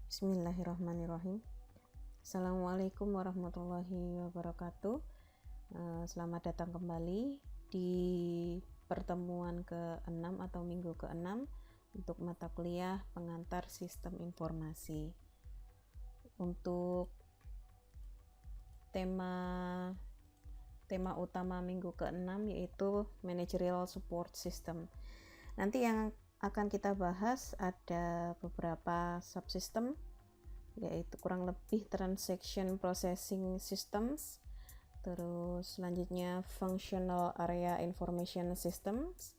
Bismillahirrahmanirrahim. Assalamualaikum warahmatullahi wabarakatuh. Selamat datang kembali di pertemuan ke-6 atau minggu ke-6 untuk mata kuliah pengantar sistem informasi. Untuk tema utama minggu ke-6 yaitu Managerial Support System. Nanti yang akan kita bahas ada beberapa subsystem, yaitu kurang lebih Transaction Processing Systems, terus selanjutnya Functional Area Information Systems,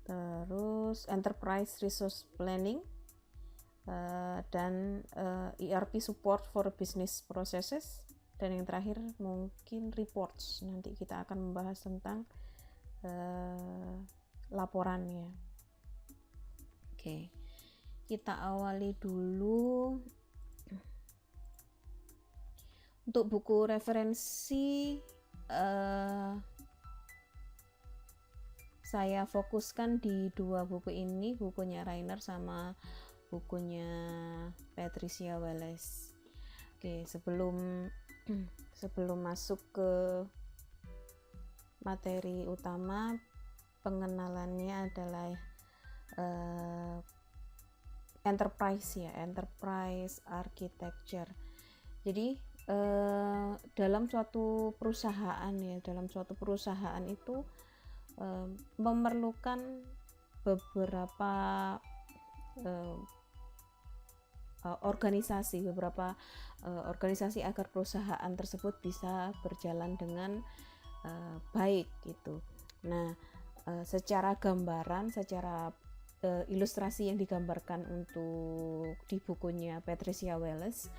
terus Enterprise Resource Planning, dan ERP Support for Business Processes, dan yang terakhir mungkin Reports. Nanti kita akan membahas tentang laporannya. Oke, kita awali dulu. Untuk buku referensi saya fokuskan di dua buku ini, bukunya Rainer sama bukunya Patricia Wallace. Oke, sebelum masuk ke materi utama, pengenalannya adalah enterprise architecture. Jadi dalam suatu perusahaan itu memerlukan beberapa organisasi agar perusahaan tersebut bisa berjalan dengan baik gitu. Nah, secara gambaran, secara ilustrasi yang digambarkan untuk di bukunya Patricia Wallace,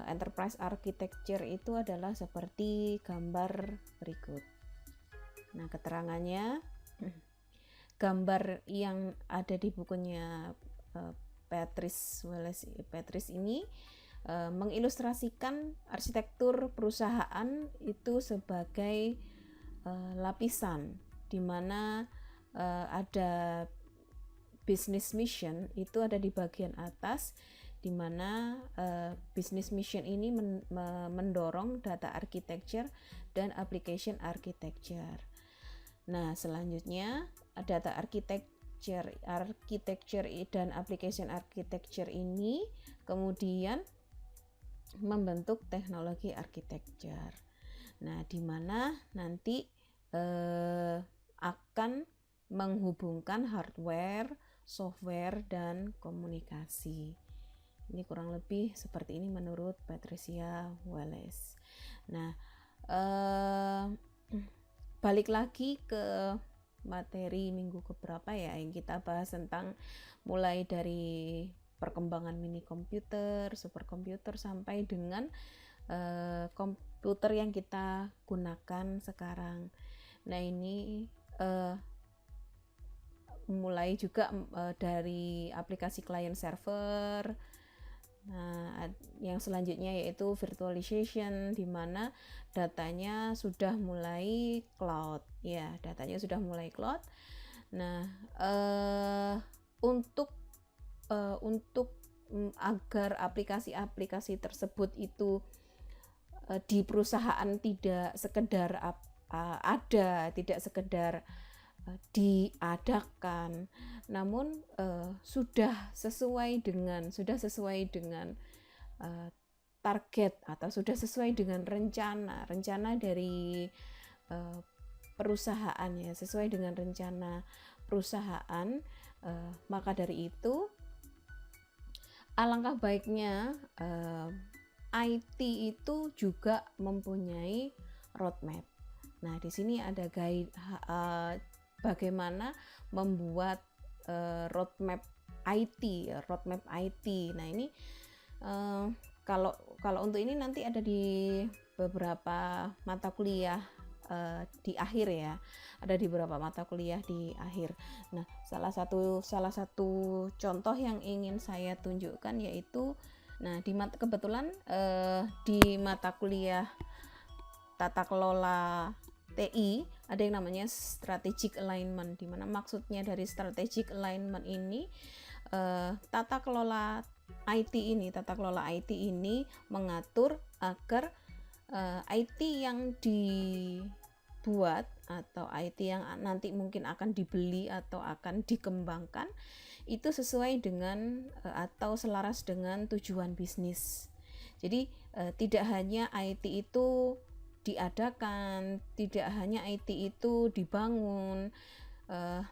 enterprise architecture itu adalah seperti gambar berikut. Nah, keterangannya, gambar yang ada di bukunya Patrice ini mengilustrasikan arsitektur perusahaan itu sebagai lapisan, di mana ada business mission itu ada di bagian atas, di mana business mission ini mendorong data architecture dan application architecture. Nah, selanjutnya data architecture dan application architecture ini kemudian membentuk teknologi architecture. Nah, di mana nanti akan menghubungkan hardware, software, dan komunikasi. Ini kurang lebih seperti ini menurut Patricia Wallace. Nah, balik lagi ke materi minggu keberapa ya, yang kita bahas tentang mulai dari perkembangan mini komputer, superkomputer, sampai dengan komputer yang kita gunakan sekarang. Nah, ini mulai juga dari aplikasi client server. Nah, yang selanjutnya yaitu virtualization, di mana datanya sudah mulai cloud. Ya, datanya sudah mulai cloud. Nah, untuk agar aplikasi-aplikasi tersebut itu di perusahaan tidak sekedar tidak sekedar diadakan, namun sudah sesuai dengan target atau sudah sesuai dengan rencana dari perusahaan, ya, sesuai dengan rencana perusahaan. Maka dari itu alangkah baiknya IT itu juga mempunyai roadmap. Nah, di sini ada guide bagaimana membuat roadmap IT. Nah, ini kalau untuk ini nanti ada di beberapa mata kuliah di akhir, ya. Ada di beberapa mata kuliah di akhir. Nah, salah satu contoh yang ingin saya tunjukkan yaitu, nah, kebetulan di mata kuliah tata kelola TI ada yang namanya strategic alignment, di mana maksudnya dari strategic alignment ini tata kelola IT ini, tata kelola IT ini mengatur agar IT yang dibuat atau IT yang nanti mungkin akan dibeli atau akan dikembangkan itu sesuai dengan atau selaras dengan tujuan bisnis. Jadi tidak hanya IT itu diadakan, tidak hanya IT itu dibangun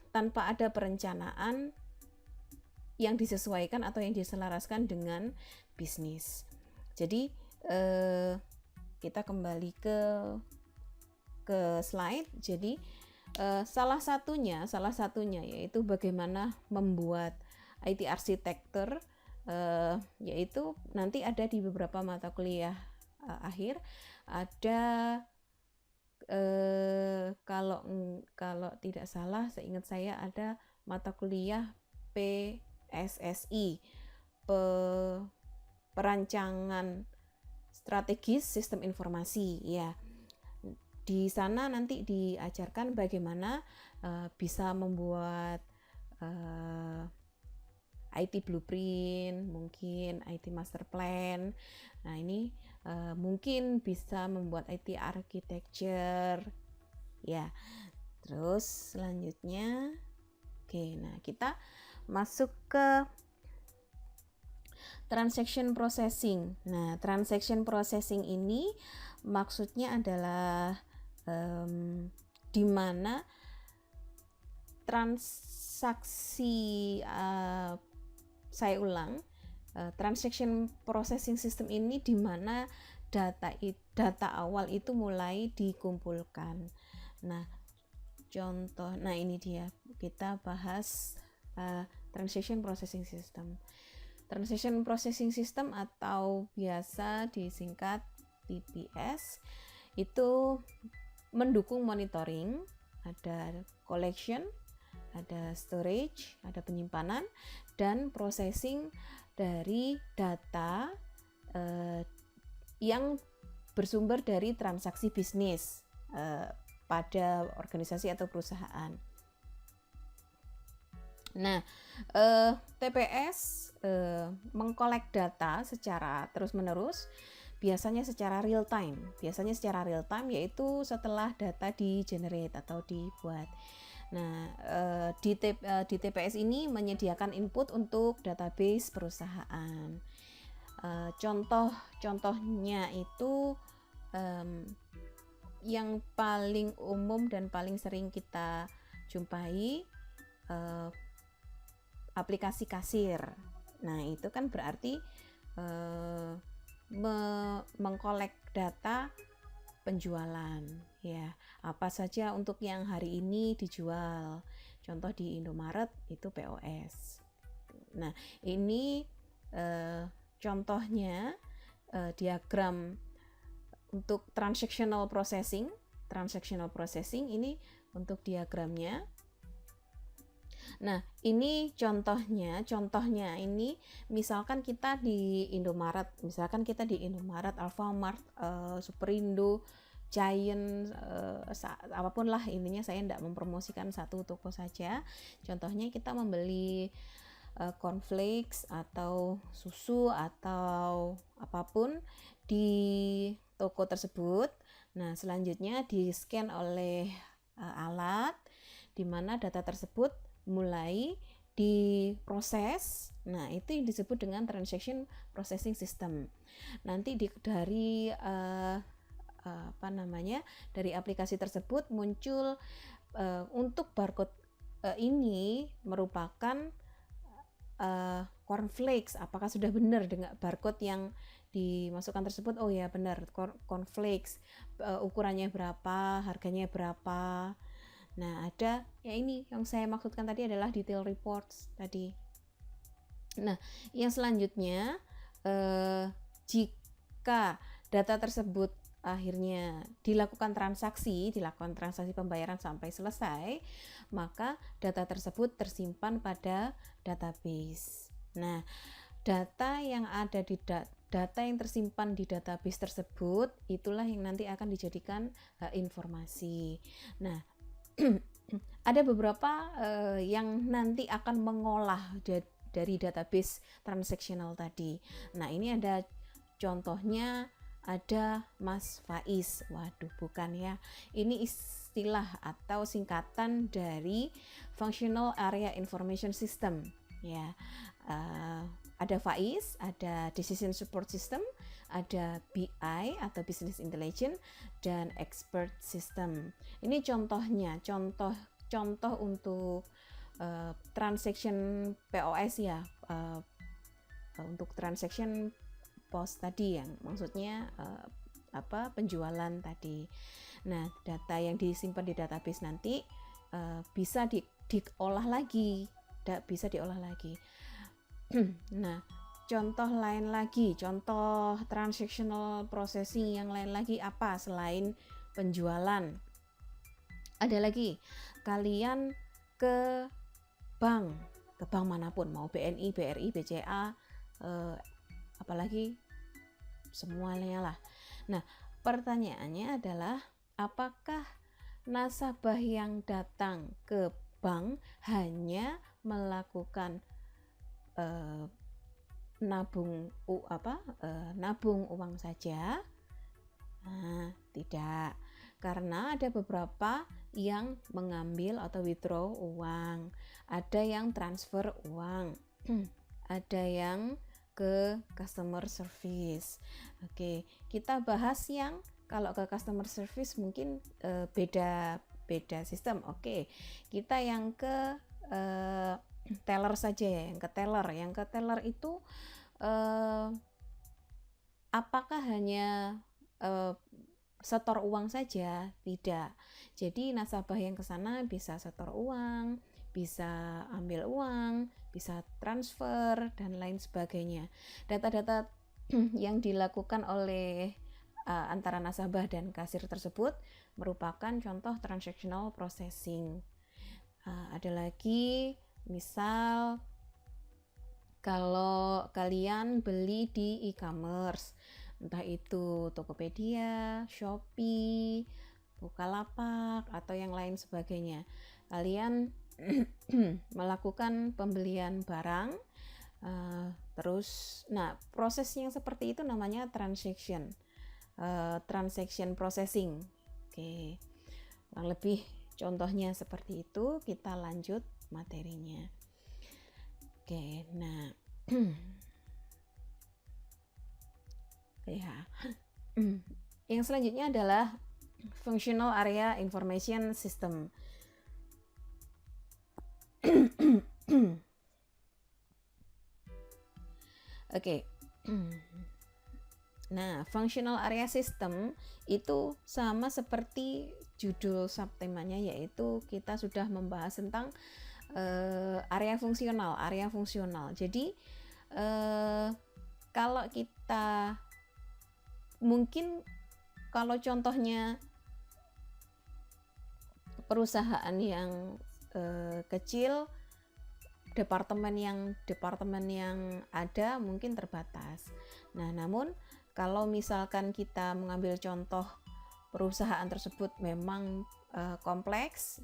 tanpa ada perencanaan yang disesuaikan atau yang diselaraskan dengan bisnis. Jadi kita kembali ke slide. Jadi salah satunya yaitu bagaimana membuat IT arsitektur, yaitu nanti ada di beberapa mata kuliah akhir. Ada kalau tidak salah, seingat saya ada mata kuliah PSSI, perancangan strategis sistem informasi ya. Di sana nanti diajarkan bagaimana bisa membuat IT blueprint, mungkin IT master plan. Nah ini mungkin bisa membuat IT architecture ya. Terus selanjutnya, oke, nah kita masuk ke transaction processing. Nah, transaction processing ini maksudnya adalah di mana transaksi, saya ulang, transaction processing system ini di mana data awal itu mulai dikumpulkan. Nah, contoh, nah ini dia, kita bahas transaction processing system. Transaction processing system atau biasa disingkat TPS itu mendukung monitoring, ada collection, ada storage, ada penyimpanan, dan processing dari data yang bersumber dari transaksi bisnis pada organisasi atau perusahaan. Nah, TPS mengkolek data secara terus-menerus, biasanya secara real time. Yaitu setelah data di-generate atau dibuat. Nah, di TPS ini menyediakan input untuk database perusahaan. Contohnya itu yang paling umum dan paling sering kita jumpai, aplikasi kasir. Nah, itu kan berarti mengkolek data penjualan ya, apa saja untuk yang hari ini dijual. Contoh di Indomaret itu POS. Nah, ini contohnya diagram untuk transactional processing ini untuk diagramnya. Nah, ini contohnya ini misalkan kita di Indomaret, Alfamart, Superindo, Giant, apapun lah intinya, saya tidak mempromosikan satu toko saja. Contohnya kita membeli cornflakes atau susu atau apapun di toko tersebut. Nah, selanjutnya di-scan oleh alat di mana data tersebut mulai diproses. Nah, itu yang disebut dengan transaction processing system. Nanti dari dari aplikasi tersebut muncul untuk barcode ini merupakan cornflakes. Apakah sudah benar dengan barcode yang dimasukkan tersebut? Oh ya, benar, cornflakes. Ukurannya berapa, harganya berapa. Nah, ada ya, ini yang saya maksudkan tadi adalah detail reports tadi. Nah, yang selanjutnya, jika data tersebut akhirnya dilakukan transaksi pembayaran sampai selesai, maka data tersebut tersimpan pada database. Nah, data yang tersimpan di database tersebut itulah yang nanti akan dijadikan informasi. Nah, ada beberapa yang nanti akan mengolah dari database transaksional tadi. Nah, ini ada contohnya, ada Mas Faiz. Waduh, bukan ya. Ini istilah atau singkatan dari Functional Area Information System ya. Ada Faiz, ada Decision Support System, ada BI atau Business Intelligence, dan Expert System. Ini contohnya, contoh untuk transaction POS ya, untuk transaction POS tadi, yang maksudnya penjualan tadi. Nah, data yang disimpan di database nanti bisa diolah lagi, bisa diolah lagi. Nah, contoh lain lagi, contoh transactional processing yang lain lagi apa selain penjualan? Ada lagi, kalian ke bank manapun, mau BNI, BRI, BCA, apalagi semuanya lah. Nah, pertanyaannya adalah apakah nasabah yang datang ke bank hanya melakukan nabung uang saja? Nah, tidak, karena ada beberapa yang mengambil atau withdraw uang, ada yang transfer uang, ada yang ke customer service. Oke, kita bahas yang kalau ke customer service mungkin beda sistem. Oke, kita yang ke teller saja ya, yang ke teller itu apakah hanya setor uang saja? Tidak. Jadi nasabah yang ke sana bisa setor uang, bisa ambil uang, bisa transfer, dan lain sebagainya. Data-data yang dilakukan oleh antara nasabah dan kasir tersebut merupakan contoh transactional processing. Ada lagi, misal kalau kalian beli di e-commerce, entah itu Tokopedia, Shopee, Bukalapak, atau yang lain sebagainya, kalian melakukan pembelian barang, terus, nah, proses yang seperti itu namanya transaction processing. Oke, kurang lebih contohnya seperti itu. Kita lanjut materinya. Oke, nah, ya, yang selanjutnya adalah Functional Area Information System. Oke. Nah, Functional Area System itu sama seperti judul subtemanya, yaitu kita sudah membahas tentang area fungsional. Jadi kalau kita mungkin, kalau contohnya perusahaan yang kecil, departemen yang ada mungkin terbatas. Nah, namun kalau misalkan kita mengambil contoh perusahaan tersebut memang kompleks,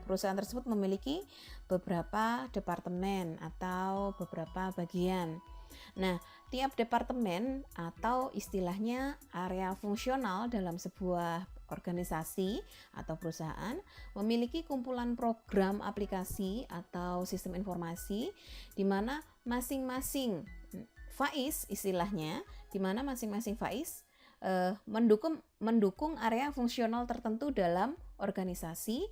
perusahaan tersebut memiliki beberapa departemen atau beberapa bagian. Nah, tiap departemen atau istilahnya area fungsional dalam sebuah organisasi atau perusahaan memiliki kumpulan program aplikasi atau sistem informasi di mana masing-masing faiz, istilahnya, di mana masing-masing faiz mendukung area fungsional tertentu dalam organisasi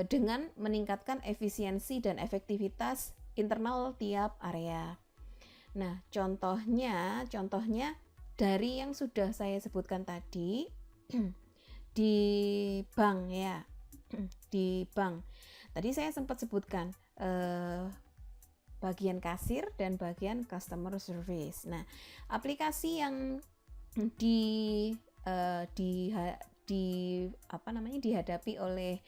dengan meningkatkan efisiensi dan efektivitas internal tiap area. Nah, contohnya dari yang sudah saya sebutkan tadi, di bank ya, di bank. Tadi saya sempat sebutkan bagian kasir dan bagian customer service. Nah, aplikasi yang dihadapi oleh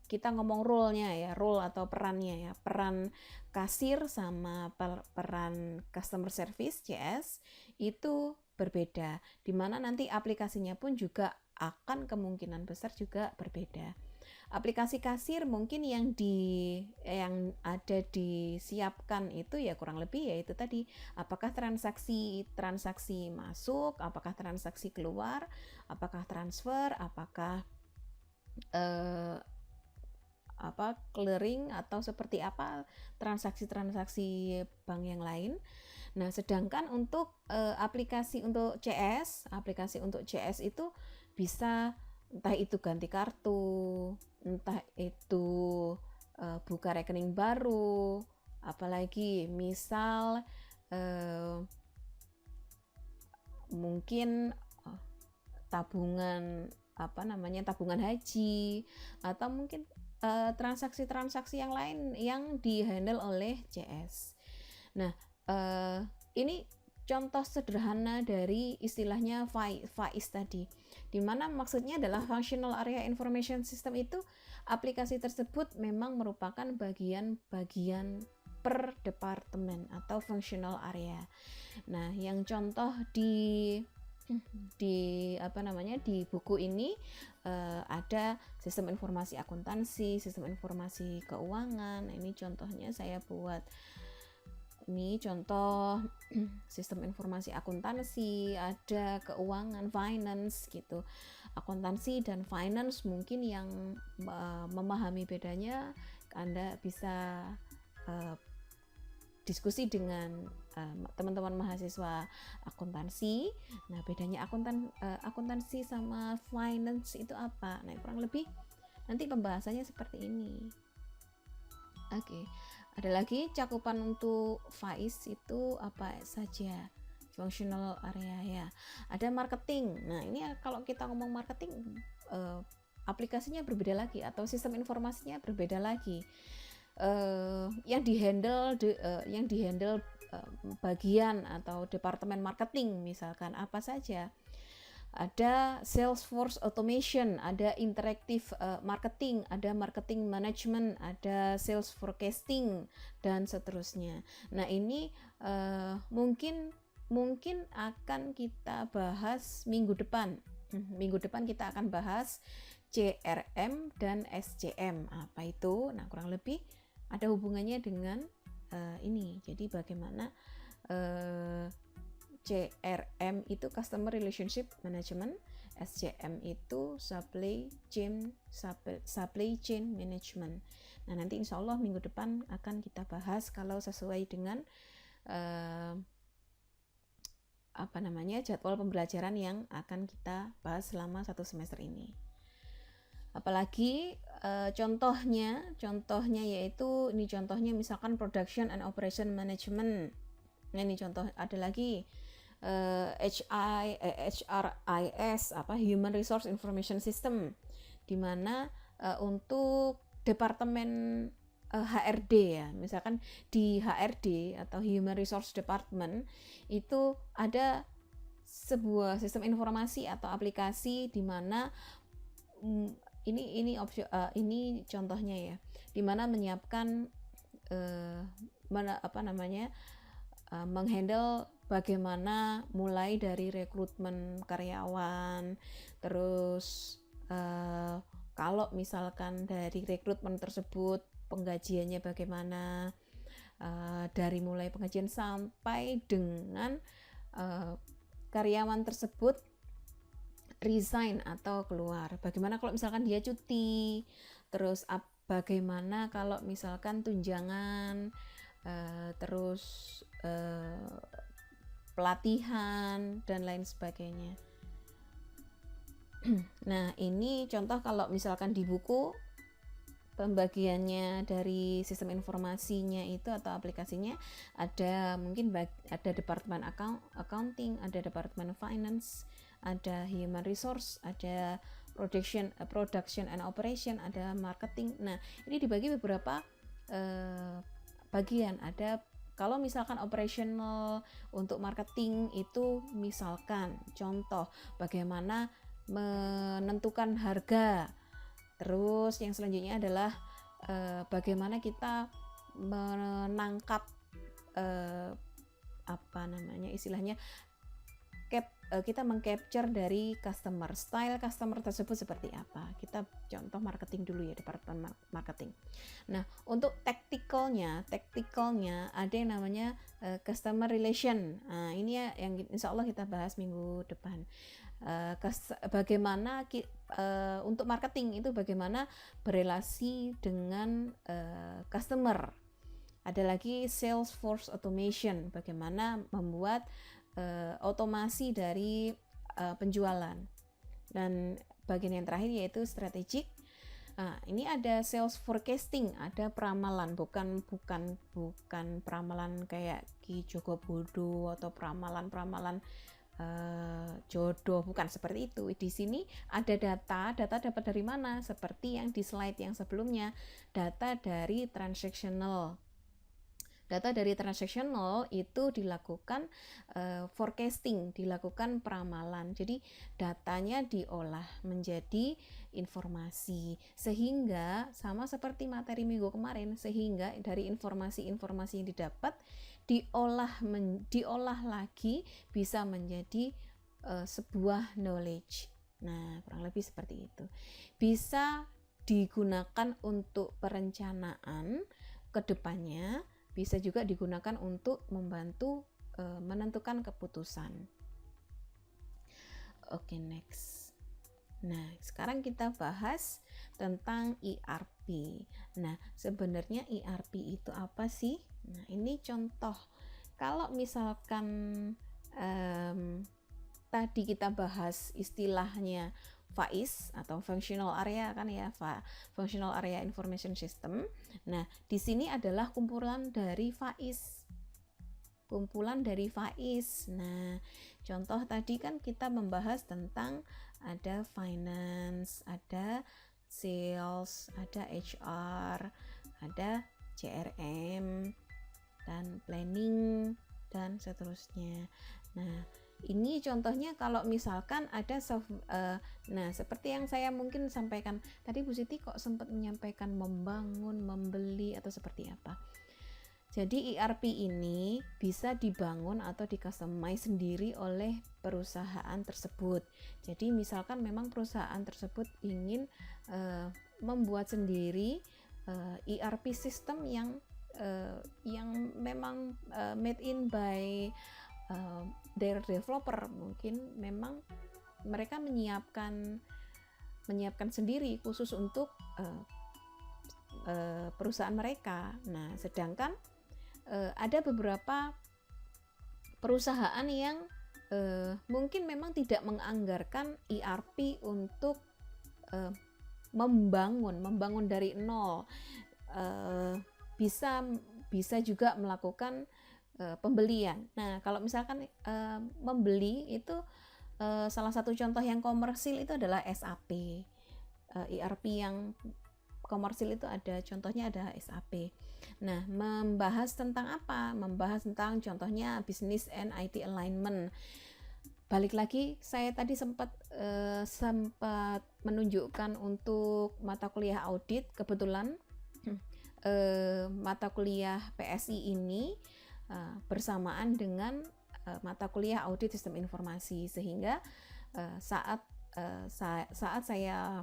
kita ngomong role atau perannya ya, peran kasir sama peran customer service CS itu berbeda, dimana nanti aplikasinya pun juga akan kemungkinan besar juga berbeda. Aplikasi kasir mungkin yang ada disiapkan itu ya kurang lebih ya itu tadi, apakah transaksi masuk, apakah transaksi keluar, apakah transfer, apakah clearing, atau seperti apa transaksi-transaksi bank yang lain. Nah, sedangkan untuk aplikasi untuk CS itu bisa entah itu ganti kartu, entah itu buka rekening baru, apalagi misal mungkin tabungan tabungan haji, atau mungkin transaksi-transaksi yang lain yang dihandle oleh CS. Nah, ini contoh sederhana dari istilahnya FAIS tadi, di mana maksudnya adalah Functional Area Information System itu aplikasi tersebut memang merupakan bagian-bagian per departemen atau functional area. Nah, yang contoh di buku ini ada sistem informasi akuntansi, sistem informasi keuangan. Ini contohnya saya buat. Ini contoh sistem informasi akuntansi, ada keuangan, finance gitu. Akuntansi dan finance mungkin yang memahami bedanya, Anda bisa diskusi dengan teman-teman mahasiswa akuntansi. Nah, bedanya akuntansi sama finance itu apa? Nah, kurang lebih nanti pembahasannya seperti ini. Oke. Ada lagi cakupan untuk FAIS itu apa saja? Functional area ya. Ada marketing. Nah, ini kalau kita ngomong marketing, aplikasinya berbeda lagi atau sistem informasinya berbeda lagi. Yang dihandle bagian atau departemen marketing misalkan apa saja. Ada Salesforce Automation, ada Interactive Marketing, ada Marketing Management, ada Sales Forecasting, dan seterusnya. Nah, ini mungkin akan kita bahas minggu depan. Minggu depan kita akan bahas CRM dan SCM. Apa itu? Nah, kurang lebih ada hubungannya dengan ini. Jadi bagaimana CRM itu Customer Relationship Management, SCM itu Supply Chain Management. Nah, nanti insya Allah minggu depan akan kita bahas kalau sesuai dengan jadwal pembelajaran yang akan kita bahas selama 1 semester ini. Apalagi contohnya yaitu ini contohnya misalkan Production and Operation Management. Nah, ini contoh ada lagi HRIS Human Resource Information System, di mana untuk departemen HRD ya, misalkan di HRD atau Human Resource Department itu ada sebuah sistem informasi atau aplikasi di mana ini contohnya ya, di mana menyiapkan menghandle bagaimana mulai dari rekrutmen karyawan, terus kalau misalkan dari rekrutmen tersebut penggajiannya bagaimana, dari mulai penggajian sampai dengan karyawan tersebut resign atau keluar. Bagaimana kalau misalkan dia cuti, terus bagaimana kalau misalkan tunjangan, terus pelatihan dan lain sebagainya. Nah, ini contoh kalau misalkan di buku pembagiannya dari sistem informasinya itu atau aplikasinya ada mungkin ada departemen accounting, ada departemen finance, ada human resource, ada production and operation, ada marketing. Nah, ini dibagi beberapa bagian. Ada kalau misalkan operational untuk marketing itu misalkan contoh bagaimana menentukan harga. Terus yang selanjutnya adalah bagaimana kita menangkap istilahnya kita mengcapture dari customer, style customer tersebut seperti apa. Kita contoh marketing dulu ya, departemen marketing. Nah, untuk tacticalnya ada yang namanya customer relation. Nah, ini ya yang insya Allah kita bahas minggu depan. Bagaimana untuk marketing itu bagaimana berelasi dengan customer. Ada lagi Salesforce automation, bagaimana membuat otomasi dari penjualan. Dan bagian yang terakhir yaitu strategic. Nah, ini ada sales forecasting, ada peramalan, bukan peramalan kayak Ki Joko Bodo atau peramalan jodoh, bukan seperti itu. Di sini ada data dapat dari mana? Seperti yang di slide yang sebelumnya, data dari transactional. Data dari transactional itu dilakukan forecasting, dilakukan peramalan. Jadi datanya diolah menjadi informasi, sehingga sama seperti materi minggu kemarin, sehingga dari informasi-informasi yang didapat diolah lagi bisa menjadi sebuah knowledge. Nah, kurang lebih seperti itu. Bisa digunakan untuk perencanaan ke depannya, bisa juga digunakan untuk membantu menentukan keputusan. Oke, next. Nah, sekarang kita bahas tentang ERP. Nah, sebenarnya ERP itu apa sih? Nah, ini contoh. Kalau misalkan tadi kita bahas istilahnya FAIS atau Functional Area kan ya, Functional Area Information System. Nah, di sini adalah kumpulan dari FAIS. Nah, contoh tadi kan kita membahas tentang ada finance, ada sales, ada HR, ada CRM, dan planning, dan seterusnya. Nah, ini contohnya kalau misalkan ada nah seperti yang saya mungkin sampaikan tadi, Bu Siti kok sempat menyampaikan membangun, membeli atau seperti apa. Jadi ERP ini bisa dibangun atau di-customize sendiri oleh perusahaan tersebut. Jadi misalkan memang perusahaan tersebut ingin membuat sendiri ERP system yang memang made in by their developer, mungkin memang mereka menyiapkan sendiri khusus untuk perusahaan mereka. Nah, sedangkan ada beberapa perusahaan yang mungkin memang tidak menganggarkan ERP untuk membangun dari nol. Bisa juga melakukan pembelian. Nah, kalau misalkan membeli itu salah satu contoh yang komersil itu adalah SAP. ERP yang komersil itu contohnya ada SAP. Nah, membahas tentang apa? Membahas tentang contohnya business and IT alignment. Balik lagi, saya tadi sempat menunjukkan untuk mata kuliah audit. Kebetulan mata kuliah PSI ini bersamaan dengan mata kuliah audit sistem informasi, sehingga saat saya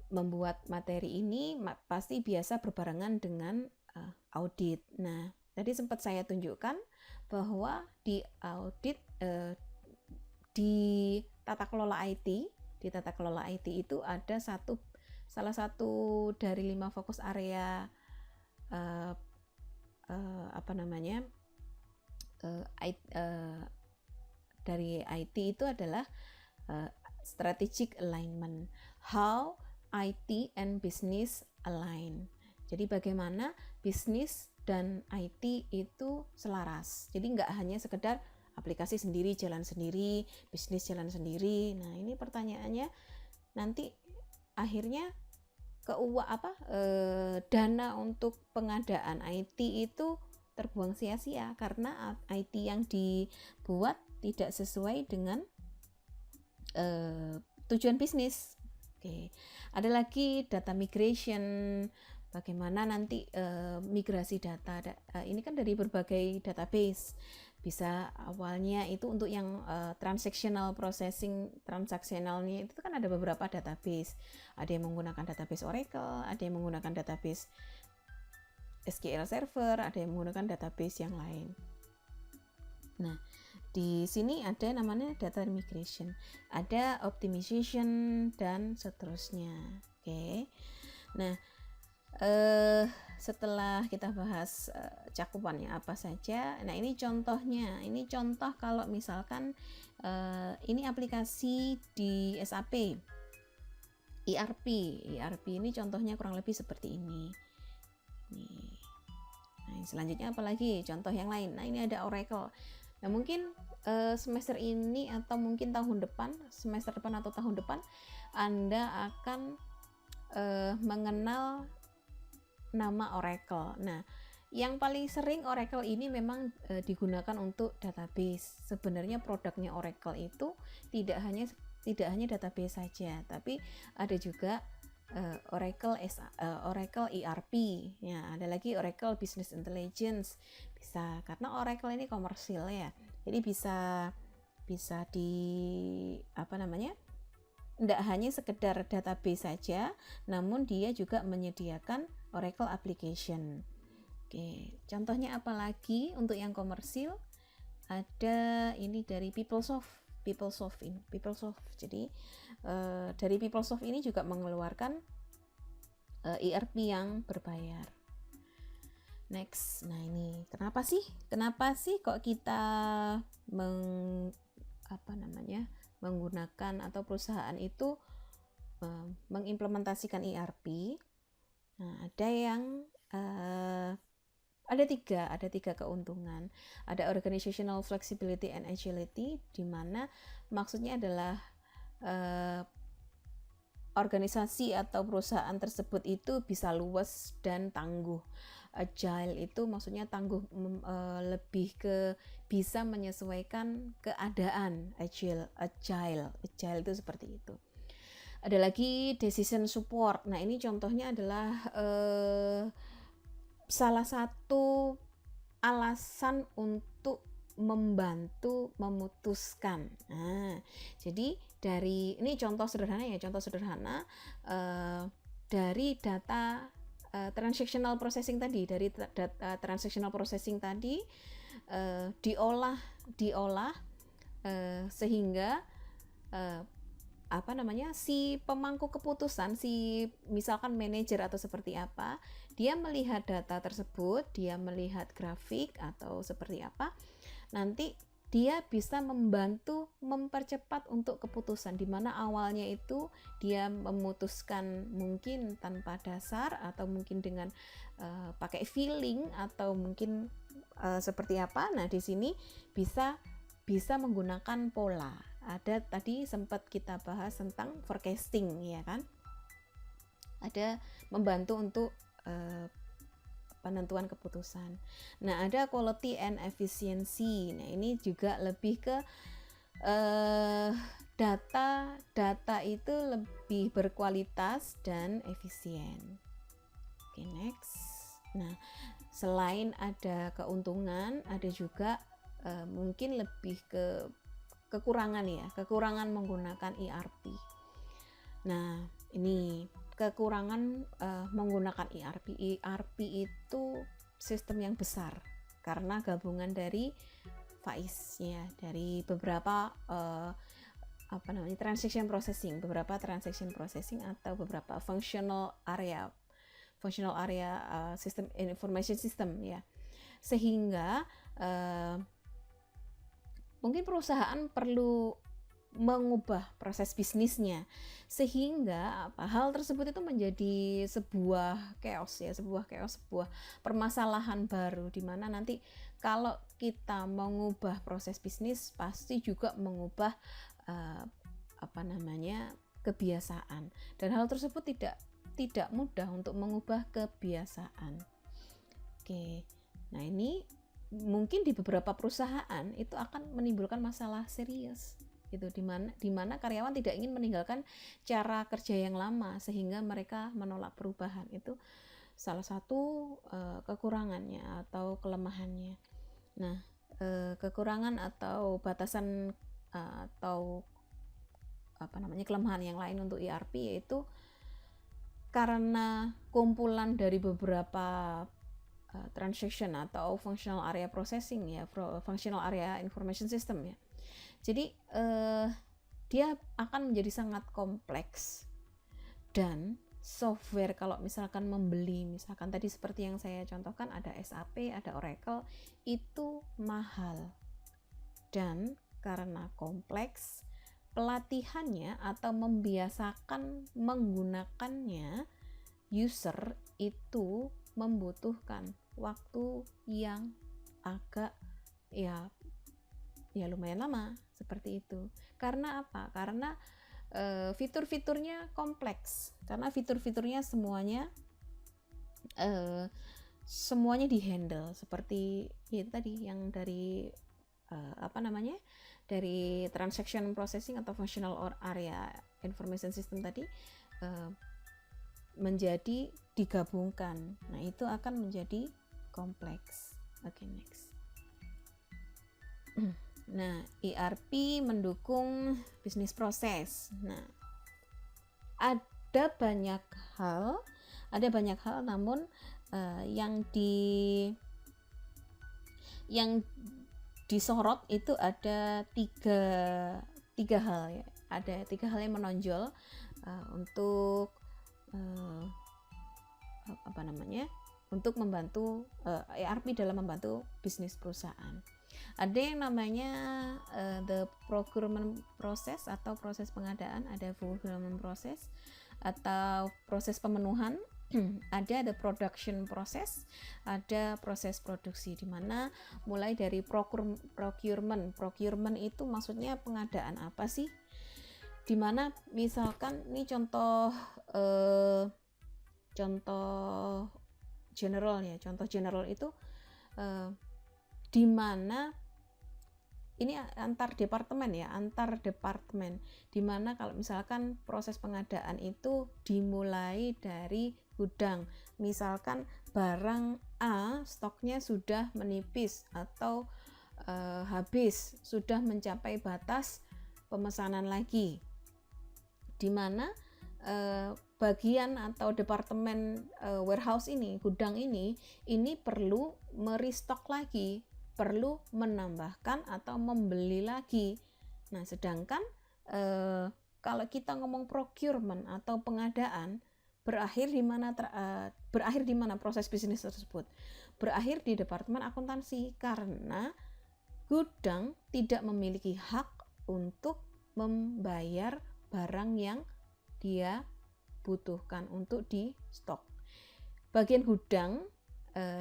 membuat materi ini pasti biasa berbarengan dengan audit. Nah, tadi sempat saya tunjukkan bahwa di audit di tata kelola IT itu ada salah satu dari 5 fokus area dari IT itu adalah strategic alignment, how IT and business align. Jadi bagaimana bisnis dan IT itu selaras. Jadi nggak hanya sekedar aplikasi sendiri jalan sendiri, bisnis jalan sendiri. Nah, ini pertanyaannya nanti akhirnya dana untuk pengadaan IT itu terbuang sia-sia karena IT yang dibuat tidak sesuai dengan tujuan bisnis. Oke. Ada lagi data migration, bagaimana nanti migrasi data. Ini kan dari berbagai database. Bisa awalnya itu untuk yang transactional processing, transaksionalnya itu kan ada beberapa database. Ada yang menggunakan database Oracle, ada yang menggunakan database SQL Server, ada yang menggunakan database yang lain. Nah, di sini ada namanya data migration, ada optimization dan seterusnya. Oke. Nah, setelah kita bahas cakupannya apa saja, nah ini contohnya. Ini contoh kalau misalkan ini aplikasi di SAP, ERP ini contohnya kurang lebih seperti ini. Nih. Nah, selanjutnya apalagi contoh yang lain. Nah, ini ada Oracle. Nah, mungkin semester ini atau mungkin tahun depan, semester depan atau tahun depan, Anda akan mengenal nama Oracle. Nah, yang paling sering Oracle ini memang digunakan untuk database. Sebenarnya produknya Oracle itu tidak hanya database saja, tapi ada juga Oracle ERP, ya ada lagi Oracle Business Intelligence, bisa karena Oracle ini komersil ya, jadi bisa di tidak hanya sekedar database saja, namun dia juga menyediakan Oracle application. Oke, contohnya apa lagi untuk yang komersil? Ada ini dari PeopleSoft. Jadi dari PeopleSoft ini juga mengeluarkan ERP yang berbayar. Next, nah ini kenapa sih kok kita menggunakan atau perusahaan itu mengimplementasikan ERP? Nah, ada tiga keuntungan. Ada organizational flexibility and agility, di mana maksudnya adalah organisasi atau perusahaan tersebut itu bisa luas dan tangguh. Agile itu maksudnya tangguh, lebih ke bisa menyesuaikan keadaan. Agile itu seperti itu. Ada lagi decision support. Nah, ini contohnya adalah salah satu alasan untuk membantu memutuskan. Nah, jadi dari ini contoh sederhana dari data transactional processing tadi, diolah sehingga si pemangku keputusan, si misalkan manajer atau seperti apa, dia melihat data tersebut, dia melihat grafik atau seperti apa, nanti dia bisa membantu mempercepat untuk keputusan, di mana awalnya itu dia memutuskan mungkin tanpa dasar atau mungkin dengan pakai feeling atau mungkin seperti apa. Nah, di sini bisa menggunakan pola. Ada tadi sempat kita bahas tentang forecasting, ya kan? Ada membantu untuk penentuan keputusan. Nah, ada quality and efficiency. Nah, ini juga lebih ke data itu lebih berkualitas dan efisien. Oke, next. Nah, selain ada keuntungan, ada juga mungkin lebih ke kekurangan menggunakan ERP. Nah, ini kekurangan menggunakan ERP itu sistem yang besar karena gabungan dari FAIS, ya, dari beberapa transaction processing atau beberapa functional area system, information system, ya, sehingga mungkin perusahaan perlu mengubah proses bisnisnya, sehingga hal tersebut itu menjadi sebuah permasalahan baru, di mana nanti kalau kita mengubah proses bisnis pasti juga mengubah kebiasaan, dan hal tersebut tidak mudah untuk mengubah kebiasaan. Oke, nah ini mungkin di beberapa perusahaan itu akan menimbulkan masalah serius gitu, di mana karyawan tidak ingin meninggalkan cara kerja yang lama sehingga mereka menolak perubahan. Itu salah satu kekurangannya atau kelemahannya. Nah, kekurangan atau batasan atau kelemahan yang lain untuk ERP, yaitu karena kumpulan dari beberapa transaction atau functional area processing ya, functional area information system ya. Jadi dia akan menjadi sangat kompleks, dan software kalau misalkan membeli, misalkan tadi seperti yang saya contohkan ada SAP, ada Oracle, itu mahal. Dan karena kompleks, pelatihannya atau membiasakan menggunakannya user itu membutuhkan waktu yang agak ya lumayan lama, seperti itu. Karena apa? Karena fitur-fiturnya kompleks, karena fitur-fiturnya semuanya dihandle, seperti ya tadi yang dari dari transaction processing atau functional area information system tadi menjadi digabungkan. Nah, itu akan menjadi kompleks. Oke, next. Nah, ERP mendukung bisnis proses. Nah, ada banyak hal, namun yang disorot itu ada tiga hal ya. Ada 3 hal yang menonjol untuk untuk membantu ERP dalam membantu bisnis perusahaan. Ada yang namanya the procurement process atau proses pengadaan, ada fulfillment process atau proses pemenuhan, ada the production process, ada proses produksi, di mana mulai dari procurement itu maksudnya pengadaan apa sih? Di mana misalkan ini contoh general ya, contoh general itu di mana ini antar departemen, di mana kalau misalkan proses pengadaan itu dimulai dari gudang, misalkan barang A stoknya sudah menipis atau habis, sudah mencapai batas pemesanan lagi, di mana bagian atau departemen warehouse ini, gudang ini perlu merestock lagi, perlu menambahkan atau membeli lagi. Nah, sedangkan kalau kita ngomong procurement atau pengadaan, berakhir di mana proses bisnis tersebut? Berakhir di departemen akuntansi, karena gudang tidak memiliki hak untuk membayar barang yang dia butuhkan untuk di stok. Bagian gudang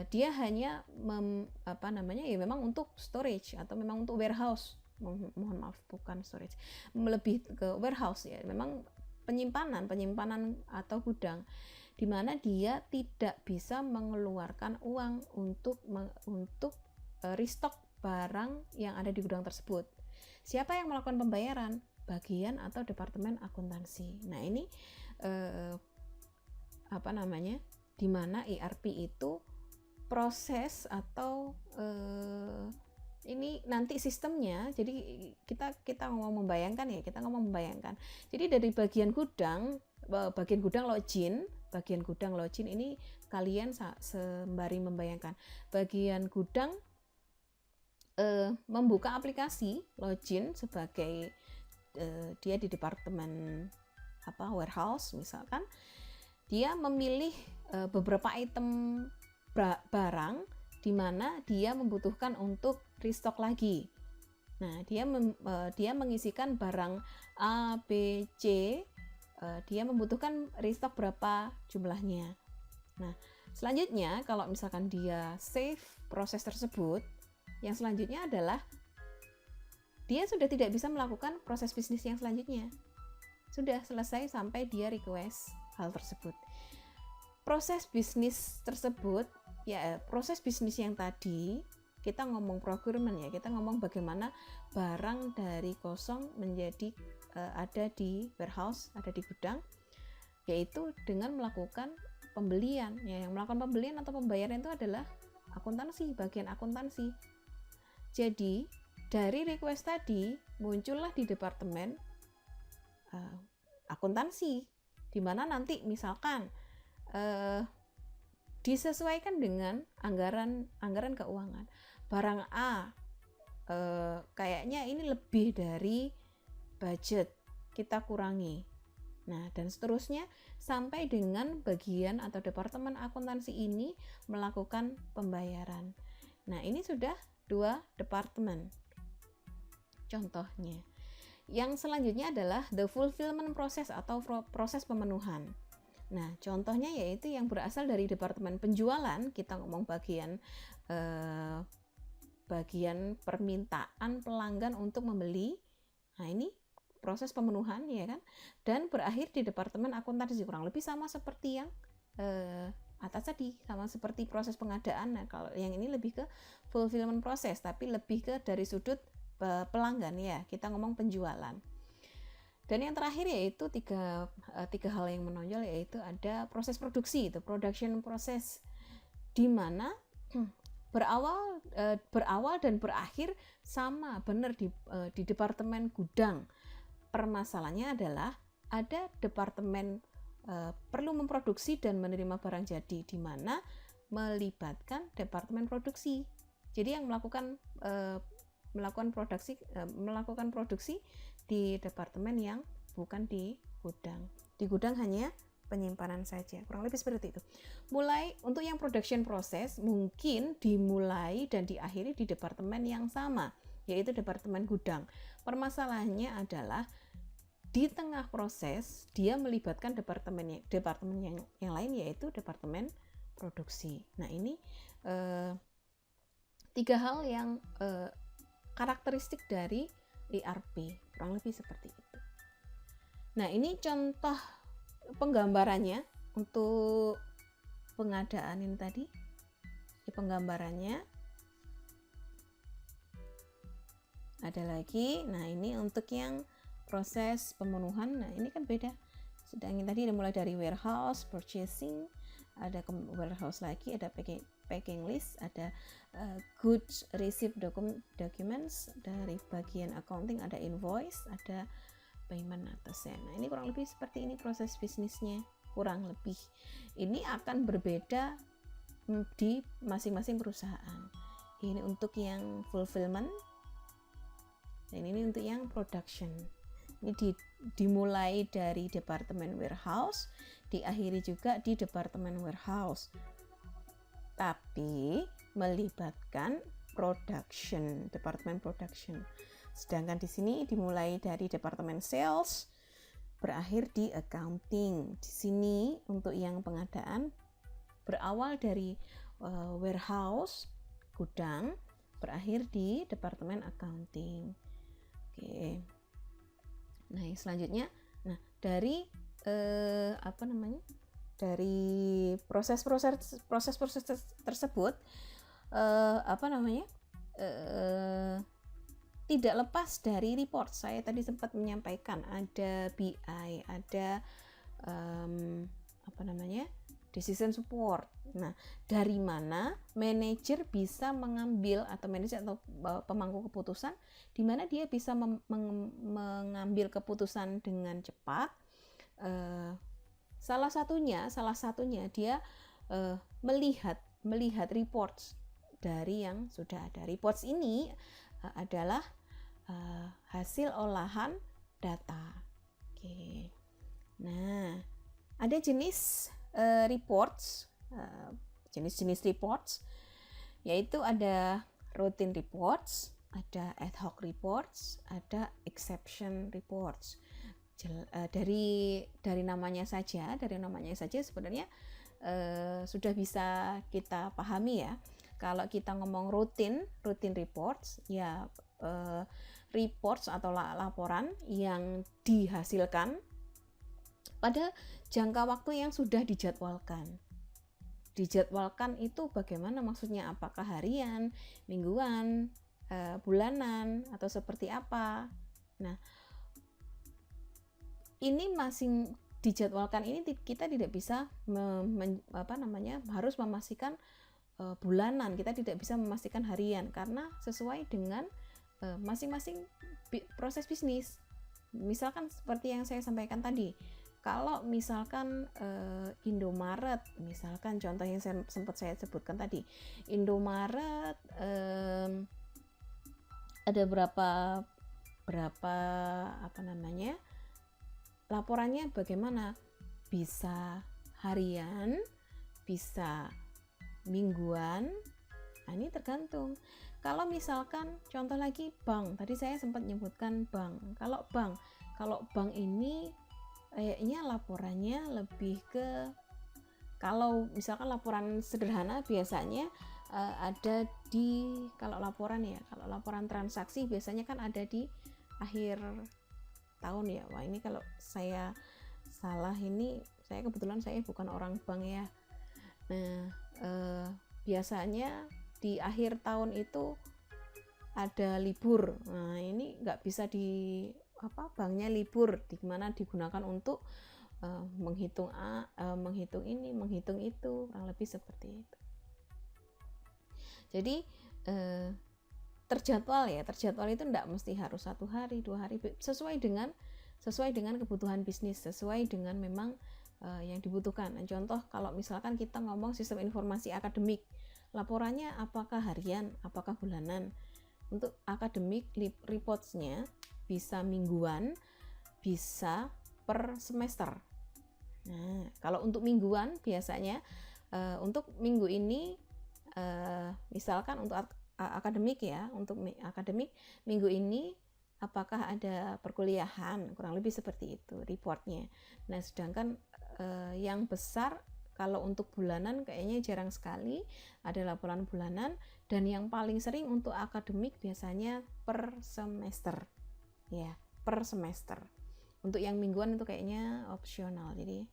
dia hanya memang untuk storage atau memang untuk warehouse. Mohon maaf, bukan storage, lebih ke warehouse ya, memang penyimpanan atau gudang, di mana dia tidak bisa mengeluarkan uang untuk restock barang yang ada di gudang tersebut. Siapa yang melakukan pembayaran? Bagian atau departemen akuntansi. Nah, ini di mana ERP itu proses atau ini nanti sistemnya. Jadi kita ngomong membayangkan. Jadi dari bagian gudang login ini kalian sembari membayangkan. Bagian gudang membuka aplikasi login sebagai dia di departemen warehouse, misalkan dia memilih beberapa item barang di mana dia membutuhkan untuk restock lagi. Nah, dia mengisikan barang A, B, C, dia membutuhkan restock berapa jumlahnya. Nah, selanjutnya kalau misalkan dia save proses tersebut, yang selanjutnya adalah dia sudah tidak bisa melakukan proses bisnis yang selanjutnya. Sudah selesai sampai dia request hal tersebut. Proses bisnis tersebut ya, proses bisnis yang tadi kita ngomong procurement ya, kita ngomong bagaimana barang dari kosong menjadi ada di warehouse, ada di gudang, yaitu dengan melakukan pembelian ya. Yang melakukan pembelian atau pembayaran itu adalah akuntansi, bagian akuntansi. Jadi dari request tadi muncullah di departemen akuntansi, di mana nanti misalkan disesuaikan dengan anggaran keuangan. Barang A kayaknya ini lebih dari budget, kita kurangi. Nah, dan seterusnya sampai dengan bagian atau departemen akuntansi ini melakukan pembayaran. Nah, ini sudah 2 departemen. Contohnya. Yang selanjutnya adalah the fulfillment process atau proses pemenuhan. Nah, contohnya yaitu yang berasal dari departemen penjualan, kita ngomong bagian permintaan pelanggan untuk membeli. Nah, ini proses pemenuhan, ya kan? Dan berakhir di departemen akuntansi, kurang lebih sama seperti yang atas tadi, sama seperti proses pengadaan. Nah, kalau yang ini lebih ke fulfillment process, tapi lebih ke dari sudut pelanggan, ya. Kita ngomong penjualan. Dan yang terakhir yaitu tiga hal yang menonjol, yaitu ada proses produksi, itu production process, di mana berawal dan berakhir sama benar di departemen gudang. Permasalahannya adalah ada departemen perlu memproduksi dan menerima barang jadi, di mana melibatkan departemen produksi. Jadi yang melakukan produksi di departemen yang bukan di gudang. Di gudang hanya penyimpanan saja, kurang lebih seperti itu. Mulai untuk yang production process mungkin dimulai dan diakhiri di departemen yang sama, yaitu departemen gudang. Permasalahannya adalah di tengah proses dia melibatkan departemen yang lain, yaitu departemen produksi. Nah, ini 3 hal yang karakteristik dari ERP, kurang lebih seperti itu. Nah, ini contoh penggambarannya untuk pengadaan ini tadi. Di penggambarannya ada lagi. Nah, ini untuk yang proses pemenuhan. Nah, ini kan beda. Sedangkan tadi mulai dari warehouse, purchasing, ada warehouse lagi, ada packing list, ada goods receipt documents, dari bagian accounting ada invoice, ada payment atau send. Nah, ini kurang lebih seperti ini proses bisnisnya, kurang lebih. Ini akan berbeda di masing-masing perusahaan. Ini untuk yang fulfillment dan ini untuk yang production. Ini dimulai dari departemen warehouse, diakhiri juga di departemen warehouse, tapi melibatkan departemen production. Sedangkan di sini dimulai dari departemen sales, berakhir di accounting. Di sini untuk yang pengadaan berawal dari warehouse, gudang, berakhir di departemen accounting. Oke. Nah, yang selanjutnya, dari dari proses-proses tersebut tidak lepas dari report. Saya tadi sempat menyampaikan ada BI, ada decision support. Nah, dari mana manajer bisa mengambil, atau manajer atau pemangku keputusan, di mana dia bisa mengambil keputusan dengan cepat. Salah satunya dia melihat reports dari yang sudah ada. Reports ini adalah hasil olahan data. Oke. Nah, ada jenis reports, jenis-jenis reports, yaitu ada routine reports, ada ad hoc reports, ada exception reports. Dari namanya saja sebenarnya sudah bisa kita pahami, ya. Kalau kita ngomong routine reports, ya reports atau laporan yang dihasilkan pada jangka waktu yang sudah dijadwalkan. Dijadwalkan itu bagaimana maksudnya? Apakah harian, mingguan, bulanan, atau seperti apa? Nah, ini masing dijadwalkan ini kita tidak bisa harus memastikan bulanan, kita tidak bisa memastikan harian karena sesuai dengan masing-masing proses bisnis. Misalkan seperti yang saya sampaikan tadi, kalau misalkan Indomaret, misalkan contoh yang sempat saya sebutkan tadi, Indomaret ada berapa laporannya bagaimana, bisa harian, bisa mingguan. Nah, ini tergantung. Kalau misalkan contoh lagi bank, tadi saya sempat menyebutkan bank. Kalau bank ini kayaknya laporannya lebih ke, kalau misalkan laporan sederhana biasanya ada di, kalau laporan transaksi biasanya kan ada di akhir tahun ya. Wah, ini kalau saya salah, ini saya kebetulan saya bukan orang bank ya. Nah, biasanya di akhir tahun itu ada libur. Nah, ini nggak bisa banknya libur, di mana digunakan untuk menghitung ini, menghitung itu, kurang lebih seperti itu. Jadi terjadwal itu enggak mesti harus 1 hari 2 hari, sesuai dengan kebutuhan bisnis, sesuai dengan memang yang dibutuhkan. Nah, contoh kalau misalkan kita ngomong sistem informasi akademik, laporannya apakah harian, apakah bulanan. Untuk akademik reports-nya bisa mingguan, bisa per semester. Nah, kalau untuk mingguan biasanya untuk minggu ini misalkan untuk akademik ya, untuk akademik minggu ini apakah ada perkuliahan, kurang lebih seperti itu reportnya. Nah, sedangkan yang besar kalau untuk bulanan kayaknya jarang sekali ada laporan bulanan, dan yang paling sering untuk akademik biasanya per semester ya, per semester. Untuk yang mingguan itu kayaknya opsional, jadi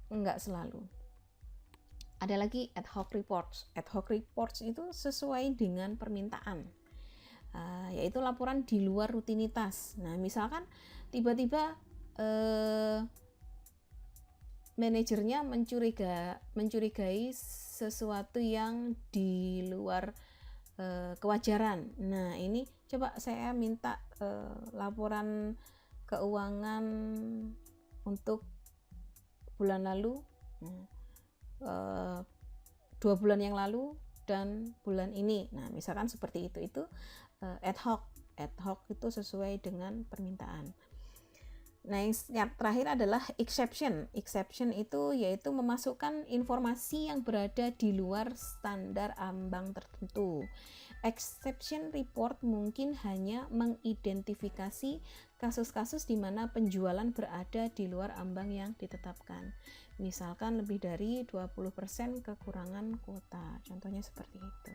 enggak selalu. Ada lagi ad hoc reports. Ad hoc reports itu sesuai dengan permintaan, yaitu laporan di luar rutinitas. Nah, misalkan tiba-tiba manajernya mencurigai sesuatu yang di luar kewajaran. Nah, ini coba saya minta laporan keuangan untuk bulan lalu, 2 bulan yang lalu dan bulan ini. Nah, misalkan seperti itu ad hoc itu sesuai dengan permintaan. Nah, yang terakhir adalah exception itu yaitu memasukkan informasi yang berada di luar standar ambang tertentu. Exception report mungkin hanya mengidentifikasi kasus-kasus di mana penjualan berada di luar ambang yang ditetapkan. Misalkan lebih dari 20% kekurangan kuota. Contohnya seperti itu.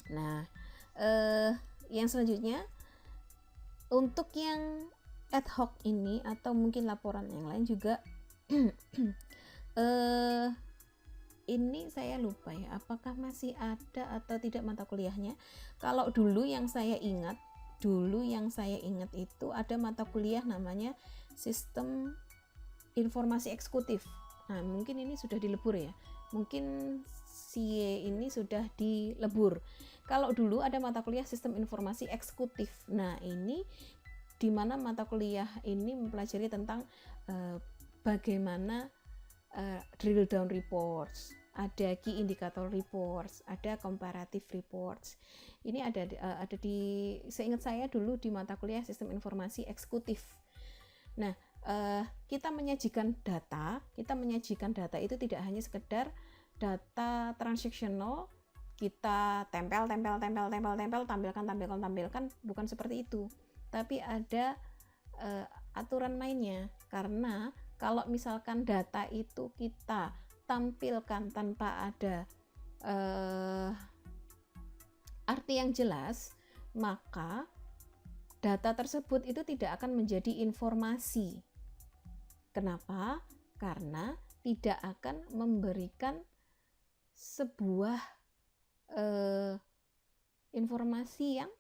Nah, yang selanjutnya untuk yang ad hoc ini atau mungkin laporan yang lain juga ini saya lupa ya, apakah masih ada atau tidak mata kuliahnya. Kalau dulu yang saya ingat itu ada mata kuliah namanya sistem informasi eksekutif. Nah, mungkin ini sudah dilebur ya, mungkin ini sudah dilebur. Kalau dulu ada mata kuliah sistem informasi eksekutif. Nah, ini di mana mata kuliah ini mempelajari tentang bagaimana drill down reports, ada key indicator reports, ada comparative reports. Ini ada di seingat saya dulu di mata kuliah sistem informasi eksekutif. Nah, kita menyajikan data itu tidak hanya sekedar data transaksional, kita tempel, tampilkan, bukan seperti itu. Tapi ada aturan mainnya, karena kalau misalkan data itu kita tampilkan tanpa ada arti yang jelas, maka data tersebut itu tidak akan menjadi informasi. Kenapa? Karena tidak akan memberikan sebuah informasi yang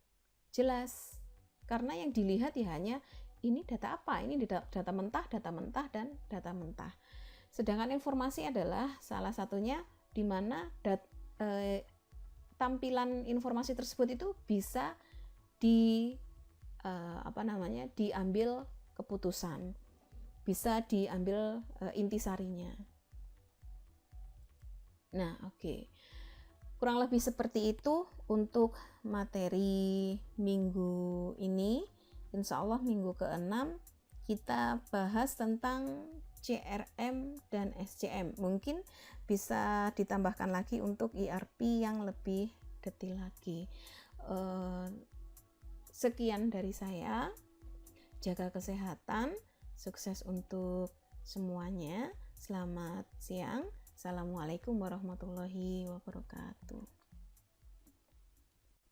jelas. Karena yang dilihat ya hanya ini data apa, ini data mentah, dan data mentah. Sedangkan informasi adalah salah satunya di mana tampilan informasi tersebut itu bisa diambil keputusan, bisa diambil intisarinya. Nah, oke. Kurang lebih seperti itu untuk materi minggu ini. Insya Allah minggu ke-6 kita bahas tentang CRM dan SCM. Mungkin bisa ditambahkan lagi untuk ERP yang lebih detail lagi. Sekian dari saya. Jaga kesehatan, sukses untuk semuanya. Selamat siang. Assalamualaikum warahmatullahi wabarakatuh.